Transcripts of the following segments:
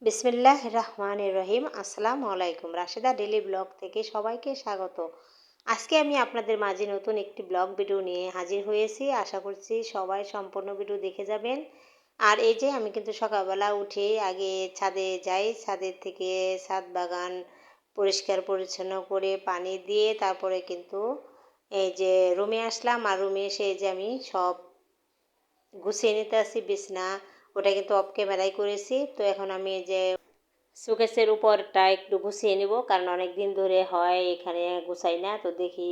বিসমিল্লাহ রহমানির রহিম। আসসালামু আলাইকুম। রাশেদা ডেলি ব্লগ থেকে সবাইকে স্বাগত। আজকে আমি আপনাদের মাঝে নতুন একটি ব্লগ ভিডিও নিয়ে হাজির হয়েছি। আশা করছি সবাই সম্পূর্ণ ভিডিও দেখে যাবেন। আর এই যে আমি কিন্তু সকালবেলা উঠে আগে ছাদে যাই, ছাদের থেকে ছাদ বাগান পরিষ্কার পরিচ্ছন্ন করে পানি দিয়ে তারপরে কিন্তু এই যে রুমে আসলাম। আর রুমে এসে এই যে আমি সব গুছিয়ে নিতে আসি বিছনা, ওটা কিন্তু অফ ক্যামেরায় করেছি। তো এখন আমি এই যে শোকেসের উপরটা একটু গুছিয়ে নিব, কারণ অনেক দিন ধরে হয় এখানে গুছাই না, তো দেখি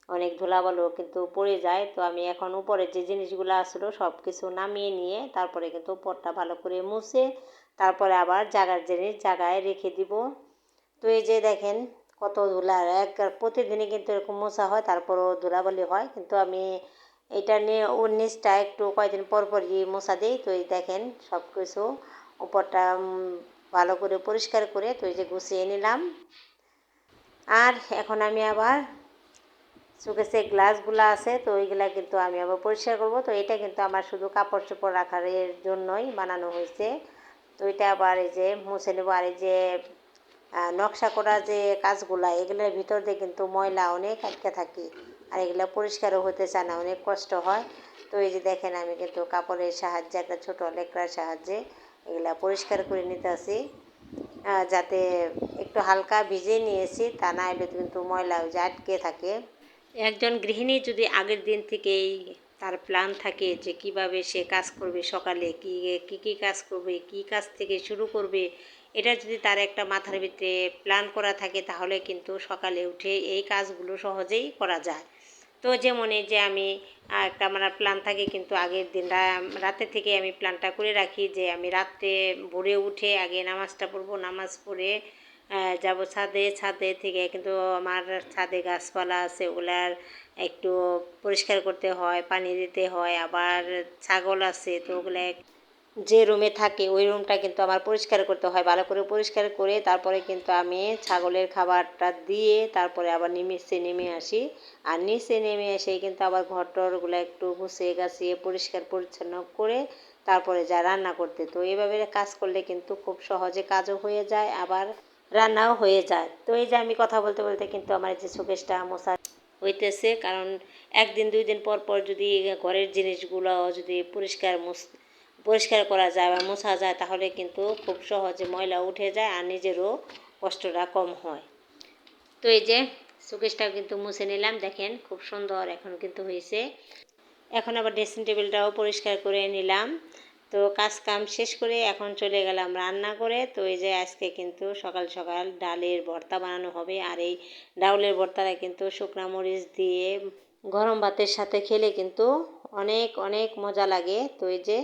অনেক ধুলাবালু কিন্তু পড়ে যায়। তো আমি এখন উপরে যে জিনিসগুলো আসলো সব কিছু নামিয়ে নিয়ে তারপরে কিন্তু উপরটা ভালো করে মুছে তারপরে আবার জায়গার জিনিস জায়গায় রেখে দিব। তো এই যে দেখেন কত ধুলা, প্রতিদিনই কিন্তু এরকম মোছা হয়, তারপরও ধুলাবালি হয়, কিন্তু আমি এটা নিয়ে ওর নিচটা একটু কয়েকদিন পর পরই মোছা দিই। তো এই দেখেন সব কিছু উপরটা ভালো করে পরিষ্কার করে তো এই যে গুছিয়ে নিলাম। আর এখন আমি আবার শোকেসে গ্লাসগুলো আছে, তো ওইগুলা কিন্তু আমি আবার পরিষ্কার করব। তো এটা কিন্তু আমার শুধু কাপড় চোপড় রাখার জন্যই বানানো হয়েছে। তো এটা আবার এই যে মুছে নেব। আর এই যে নকশা করা যে কাজগুলা, এগুলোর ভিতর দিয়ে কিন্তু ময়লা অনেক আটকে থাকে, আর এগুলো পরিষ্কারও হতে চায় না, অনেক কষ্ট হয়। তো এই যে দেখেন আমি কিন্তু কাপড়ের সাহায্যে, একটা ছোটো লেকড়ার সাহায্যে এগুলা পরিষ্কার করে নিতে আসি, যাতে একটু হালকা ভিজিয়ে নিয়েছি, তা না হলে কিন্তু ময়লা যে আটকে থাকে। একজন গৃহিণী যদি আগের দিন থেকেই তার প্ল্যান থাকে যে কিভাবে সে কাজ করবে, সকালে কী কী কী কাজ করবে, কী কাজ থেকে শুরু করবে, এটা যদি তার একটা মাথার ভিতরে প্ল্যান করা থাকে, তাহলে কিন্তু সকালে উঠে এই কাজগুলো সহজেই করা যায়। তো যেমন এই যে আমি একটা আমার প্ল্যান থাকে, কিন্তু আগের দিন রাতে থেকে আমি প্ল্যানটা করে রাখি যে আমি রাত্রে ভোরে উঠে আগে নামাজটা পড়বো, নামাজ পড়ে যাব ছাদে, ছাদে থেকে কিন্তু আমার ছাদে গাছপালা আছে, ওগুলার একটু পরিষ্কার করতে হয়, পানি দিতে হয়। আবার ছাগল আছে, তো ওগুলা যে রুমে থাকে ওই রুমটা কিন্তু আমার পরিষ্কার করতে হয়, ভালো করে পরিষ্কার করে তারপরে কিন্তু আমি ছাগলের খাবারটা দিয়ে তারপরে আবার নিচে নেমে আসি। আর নিচে নেমে এসে কিন্তু আবার ঘর টরগুলো একটু গুছিয়ে গাছিয়ে পরিষ্কার পরিচ্ছন্ন করে তারপরে যা রান্না করতে। তো এইভাবে কাজ করলে কিন্তু খুব সহজে কাজও হয়ে যায়, আবার রান্নাও হয়ে যায়। তো এই যে আমি কথা বলতে বলতে কিন্তু আমার এই যে শোকেসটা মোছা হইতেছে, কারণ একদিন দুই দিন পর পর যদি ঘরের জিনিসগুলো যদি পরিষ্কার করা যায় বা মোছা যায়, তাহলে কিন্তু খুব সহজে ময়লা উঠে যায় আর নিজেরও কষ্টটা কম হয়। তো এই যে শোকেসটাও কিন্তু মুছে নিলাম, দেখেন খুব সুন্দর এখন কিন্তু হয়েছে। এখন আবার ড্রেসিং টেবিলটাও পরিষ্কার করে নিলাম। তো কাজ কাম শেষ করে এখন চলে গেলাম রান্না করে। তো এই যে আজকে কিন্তু সকাল সকাল ডালের ভর্তা বানানো হবে, আর এই ডাউলের ভর্তাটা কিন্তু শুকনা মরিচ দিয়ে গরম ভাতের সাথে খেলে কিন্তু অনেক অনেক মজা লাগে। তো এই যে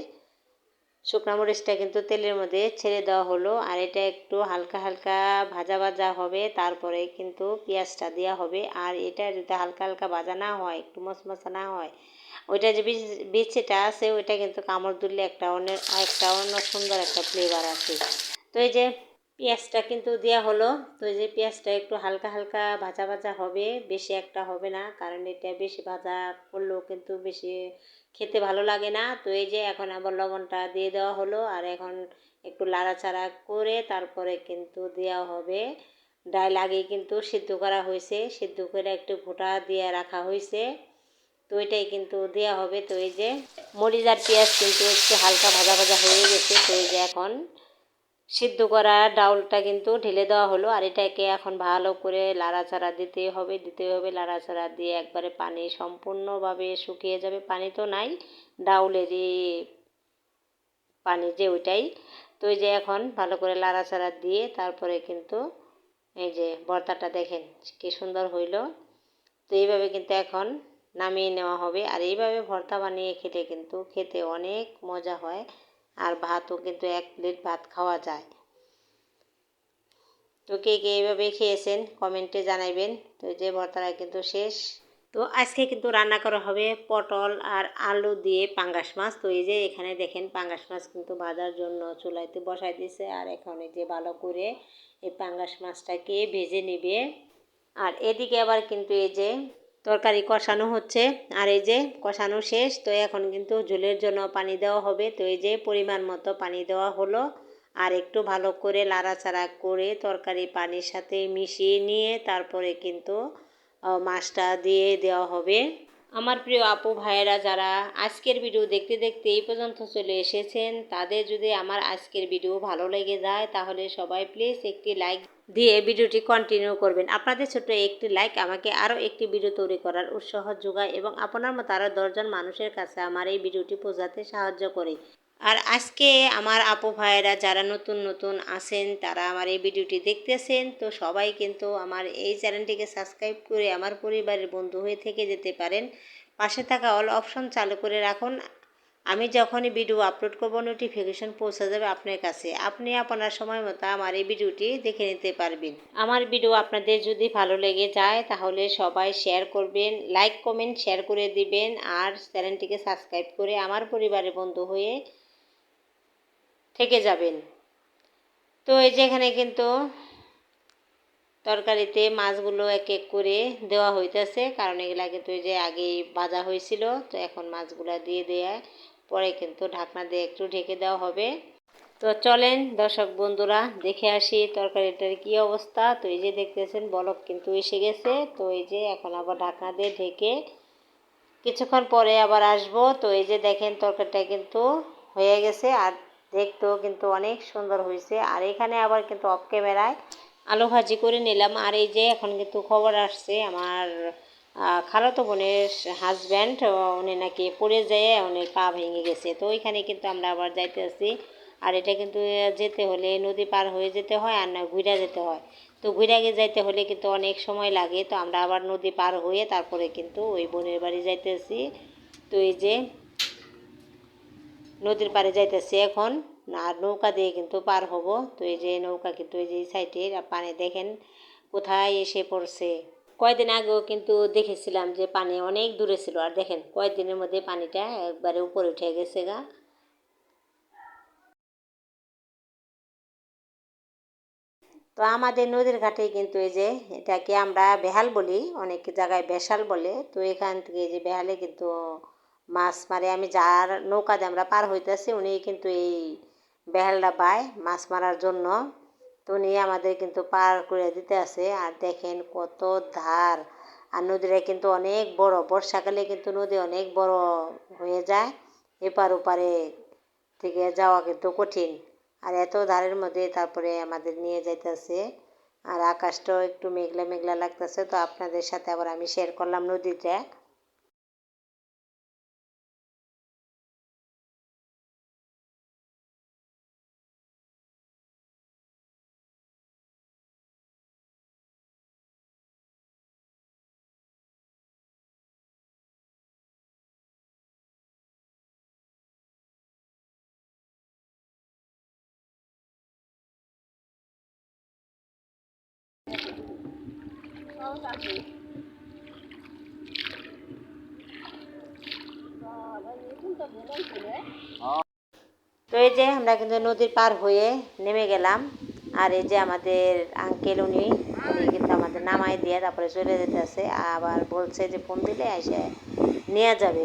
শুকনো মরিচটা কিন্তু তেলের মধ্যে ছেড়ে দেওয়া হলো, আর এটা একটু হালকা হালকা ভাজা ভাজা হবে, তারপরে কিন্তু পেঁয়াজটা দেওয়া হবে। আর এটা যদি হালকা হালকা ভাজা না হয়, একটু মশমশা না হয়, ওইটা যে বিচিটা আছে ওইটা কিন্তু কামড় দিলে একটা অন্য সুন্দর একটা ফ্লেভার আছে। তো এই যে পেঁয়াজটা কিন্তু দেওয়া হলো। তো এই যে পেঁয়াজটা একটু হালকা হালকা ভাজা ভাজা হবে, বেশি একটা হবে না, কারণ এটা বেশি ভাজা করলেও কিন্তু বেশি খেতে ভালো লাগে না। তো এই যে এখন আবার লবণটা দিয়ে দেওয়া হলো, আর এখন একটু লাড়াচাড়া করে তারপরে কিন্তু দেওয়া হবে ডাল। আগেই কিন্তু সিদ্ধ করা হয়েছে, সিদ্ধ করে একটু ঘোটা দিয়ে রাখা হয়েছে, তো এটাই কিন্তু দেওয়া হবে। তো এই যে মরিচ আর পেঁয়াজ কিন্তু একটু হালকা ভাজা ভাজা হয়ে গেছে। তো এই যে এখন সিদ্ধ করা ডাউলটা কিন্তু ঢেলে দেওয়া হলো, আর এটাকে এখন ভালো করে লাড়াচাড়া দিতে হবে লাড়াচাড়া দিয়ে একবারে পানি সম্পূর্ণভাবে শুকিয়ে যাবে। পানি তো নাই, ডাউলেরই পানি যে ওইটাই। তো এই যে এখন ভালো করে লাড়াচাড়া দিয়ে তারপরে কিন্তু এই যে ভর্তাটা দেখেন কি সুন্দর হইল। তো এইভাবে কিন্তু এখন নামিয়ে নেওয়া হবে, আর এইভাবে ভর্তা বানিয়ে খেলে কিন্তু খেতে অনেক মজা হয়, আর ভাতও কিন্তু 1 প্লেট ভাত খাওয়া যায়। তো কে কে এইভাবে খেয়েছেন কমেন্টে জানাইবেন। তো এই যে ভর্তাটা কিন্তু শেষ। তো আজকে কিন্তু রান্না করা হবে পটল আর আলু দিয়ে পাঙ্গাস মাছ। তো এই যে এখানে দেখেন পাঙ্গাস মাছ কিন্তু ভাজার জন্য চুলাইতে বসাই দিয়েছে, আর এখন এই যে ভালো করে এই পাঙ্গাস মাছটাকে ভেজে নেবে। আর এদিকে আবার কিন্তু এই যে তরকারি কষানো হচ্ছে, আর এই যে কষানো শেষ। তো এখন কিন্তু ঝোলের জন্য পানি দেওয়া হবে। তো এই যে পরিমাণ মতো পানি দেওয়া হলো, আর একটু ভালো করে লাড়াচাড়া করে তরকারি পানির সাথে মিশিয়ে নিয়ে তারপরে কিন্তু মাছটা দিয়ে দেওয়া হবে। আমার প্রিয় আপু ভাইয়েরা যারা আজকের ভিডিও দেখতে দেখতে এই পর্যন্ত চলে এসেছেন, তাদের যদি আমার আজকের ভিডিও ভালো লেগে যায় তাহলে সবাই প্লিজ একটি লাইক দিয়ে ভিডিওটি কন্টিনিউ করবেন। আপনাদের ছোট্ট একটি লাইক আমাকে আরও একটি ভিডিও তৈরি করার উৎসাহ যোগায় এবং আপনার মতো আরও 10 জন মানুষের কাছে আমার এই ভিডিওটি পৌঁছাতে সাহায্য করে। আর আজকে আমার আপু ভাইয়েরা যারা নতুন নতুন আছেন তারা আমার এই ভিডিওটি দেখতেছেন, তো সবাই কিন্তু আমার এই চ্যানেলটিকে সাবস্ক্রাইব করে আমার পরিবারের বন্ধু হয়ে থেকে যেতে পারেন। পাশে থাকা অল অপশন চালু করে রাখুন। আমি যখনই ভিডিও আপলোড করব নোটিফিকেশন পৌঁছে যাবে আপনার কাছে, আপনি আপনার সময় মতো আমার এই ভিডিওটি দেখে নিতে পারবেন। আমার ভিডিও আপনাদের যদি ভালো লেগে যায় তাহলে সবাই শেয়ার করবেন, লাইক কমেন্ট শেয়ার করে দিবেন আর চ্যানেলটিকে সাবস্ক্রাইব করে আমার পরিবারের বন্ধু হয়ে থেকে যাবেন। তো এই যে এখানে কিন্তু তরকারিতে মাছগুলো এক এক করে দেওয়া হইতেছে, কারণ এগুলা কিন্তু এই যে আগেই ভাজা হয়েছিল, তো এখন মাছগুলো দিয়ে দেওয়া পরে কিন্তু ঢাকনা দিয়ে একটু ঢেকে দেওয়া হবে। তো চলেন দর্শক বন্ধুরা দেখে আসি তরকারিটার কি অবস্থা। তো এই যে দেখতেছেন বলক কিন্তু এসে গেছে, তো এই যে এখন আবার ঢাকনা দিয়ে ঢেকে কিছুক্ষণ পরে আবার আসবো। তো এই যে দেখেন তরকারিটা কিন্তু হয়ে গেছে আর দেখতেও কিন্তু অনেক সুন্দর হয়েছে। আর এখানে আবার কিন্তু অফ ক্যামেরায় আলু ভাজি করে নিলাম। আর এই যে এখন কিন্তু খবর আসছে আমার খালাতো বোনের হাজব্যান্ড, উনি নাকি পড়ে যেয়ে উনি পা ভেঙে গেছে, তো ওইখানে কিন্তু আমরা আবার যাইতে আসি। আর এটা কিন্তু যেতে হলে নদী পার হয়ে যেতে হয় আর না ঘুরে যেতে হয়, তো ঘুরে যাইতে হলে কিন্তু অনেক সময় লাগে, তো আমরা আবার নদী পার হয়ে তারপরে কিন্তু ওই বোনের বাড়ি যাইতেছি। তো এই যে নদীর পাড়ে যাইতেছি এখন, আর নৌকা দিয়ে কিন্তু পার হব। তো এই যে নৌকা কিন্তু এই যে সাইডের পানি দেখেন কোথায় এসে পড়ছে। কয়েকদিন আগেও কিন্তু দেখেছিলাম যে পানি অনেক দূরে ছিল, আর দেখেন কয়েকদিনের মধ্যে পানিটা একবারে উপরে উঠে গেছে গা। তো আমাদের নদীর ঘাটে কিন্তু এই যে এটাকে আমরা বেহাল বলি, অনেক জায়গায় বেশাল বলে, তো এখান থেকে এই যে বেহালে কিন্তু মাছ মারে। আমি যার নৌকা দিয়ে আমরা পার হইতেছি উনি কিন্তু এই বেহালটা পায় মাছ মারার জন্য, তো উনি আমাদের কিন্তু পার করে দিতে আছে। আর দেখেন কত ধার, আর নদীটা কিন্তু অনেক বড়, বর্ষাকালে কিন্তু নদী অনেক বড় হয়ে যায়, এপার ওপারে থেকে যাওয়া কিন্তু কঠিন। আর এত ধারের মধ্যে তারপরে আমাদের নিয়ে যাইতেছে, আর আকাশটাও একটু মেঘলা মেঘলা লাগতেছে। তো আপনাদের সাথে আবার আমি শেয়ার করলাম নদীটা। তো এই যে আমরা কিন্তু নদীর পার হয়ে নেমে গেলাম। আর এই যে আমাদের আঙ্কেল উনি উনি কিন্তু আমাদের নামাই দিয়ে তারপরে চলে যেতেছে, আবার বলছে যে ফোন দিলে এসে নিয়ে যাবে।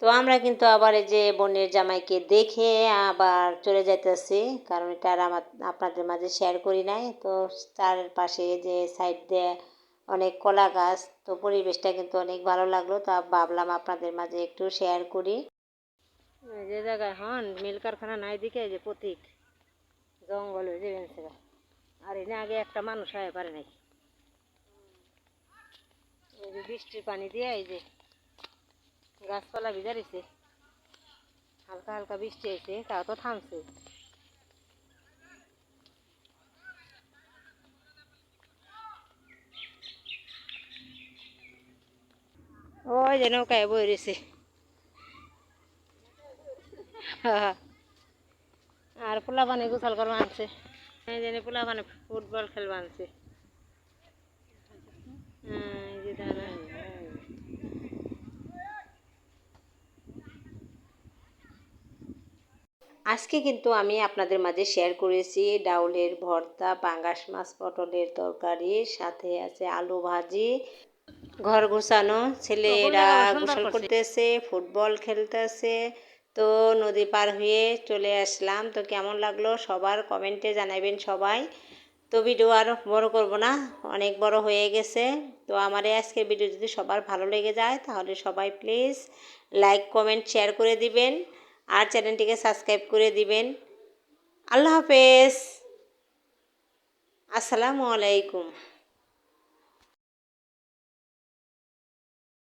তো আমরা কিন্তু আবার এই যে বোনের জামাইকে দেখে আবার চলে যাইতেছি, কারণ এটা আর আমার আপনাদের মাঝে শেয়ার করি নাই। তো তার পাশে যে সাইড দিয়ে অনেক কলা গাছ, তো পরিবেশটা কিন্তু অনেক ভালো লাগলো, তা ভাবলাম আপনাদের মাঝে একটু শেয়ার করি। যে জায়গায় হন মিল কারখানা নাই দিকে যে প্রতীক জঙ্গল হয়ে যাবে, আর এনে আগে একটা মানুষ আয় পারে নাই। এই যে বৃষ্টির পানি দিয়ে এই যে গাছপালা ভিজা রয়েছে, হালকা হালকা বৃষ্টি হয়েছে তাও তো থামছে। ওই যে নৌকায় বই রয়েছে। আর পোলা পানি গোসল করবা আনছে, এই যে পোলা পানি ফুটবল খেলবা আনছে। এই যে তারা আজকে কিন্তু আমি আপনাদের মাঝে শেয়ার করেছি ডাউলের ভর্তা, পাঙ্গাস মাছ, পটলের তরকারি, সাথে আছে আলু ভাজি। ঘর গোছানো, ছেলেরা গোসল করতেছে, ফুটবল খেলতেছে। তো নদী পার হয়ে চলে আসলাম। তো কেমন লাগলো সবার কমেন্টে জানাবেন সবাই। তো ভিডিও আর বড় করব না, অনেক বড় হয়ে গেছে। তো আমার এই আজকের ভিডিও যদি সবার ভালো লেগে যায় তাহলে সবাই প্লিজ লাইক কমেন্ট শেয়ার করে দিবেন আর চ্যানেলটিকে সাবস্ক্রাইব করে দিবেন। আল্লাহ হাফেজ, আসসালামু আলাইকুম।